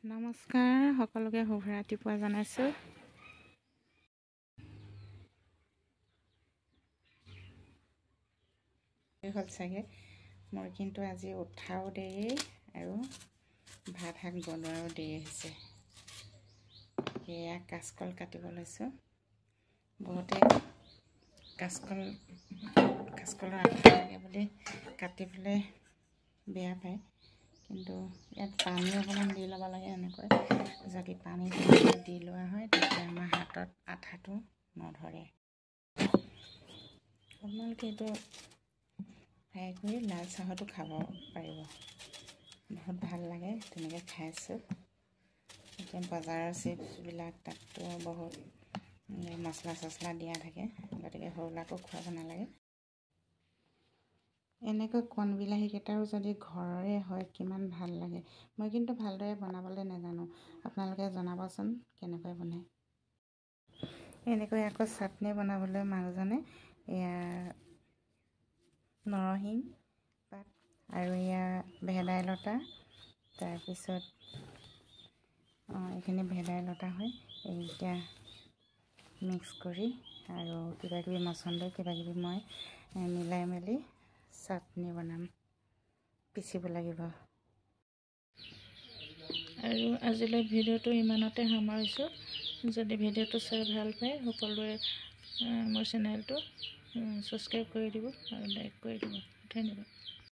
নমস্কাৰ সকলোকে শুভ ৰাতিপুৱা জনাইছোঁ। হ'ল চাগে মোৰ, কিন্তু আজি উঠাও দেৰি আৰু ভাত শাক বনোৱাও দেৰি হৈছে। এয়া কাচকল কাটিব লৈছোঁ। বহুতে কাচকলৰ আঠা লাগে বুলি কাটিবলৈ বেয়া পায়, কিন্তু ইয়াত পানী অকণমান দি ল'ব লাগে। এনেকৈ যদি পানী দি লোৱা হয় তেতিয়া আমাৰ হাতত আঠাটো নধৰে। আপোনালোকে এইটো ফ্ৰাই কৰি লাল চাহতো খাব পাৰিব, বহুত ভাল লাগে। তেনেকৈ খাইছোঁ। এতিয়া বজাৰৰ চিপছবিলাক তাততো বহুত মচলা চচলা দিয়া থাকে, গতিকে সৰুবিলাকো খুৱাব নালাগে। এনেকৈ কণ বিলাহীকেইটাও যদি ঘৰৰে হয় কিমান ভাল লাগে। মই কিন্তু ভালদৰে বনাবলৈ নাজানো, আপোনালোকে জনাবচোন কেনেকৈ বনায়। এনেকৈ আকৌ চাটনি বনাবলৈ মানুহজনে এয়া নৰসিংহ পাত আৰু এয়া ভেদাইলতা, তাৰপিছত এইখিনি ভেদাইলতা হয়, এইকেইটা মিক্স কৰি আৰু কিবাকিবি মচন্দৈ কিবাকিবি মই মিলাই মেলি চাটনি বনাম, পিচিব লাগিব। আৰু আজিলৈ ভিডিঅ'টো ইমানতে সামৰিছোঁ। যদি ভিডিঅ'টো চাই ভাল পায় সকলোৱে মোৰ চেনেলটো ছাবস্ক্ৰাইব কৰি দিব আৰু লাইক কৰি দিব। ধন্যবাদ।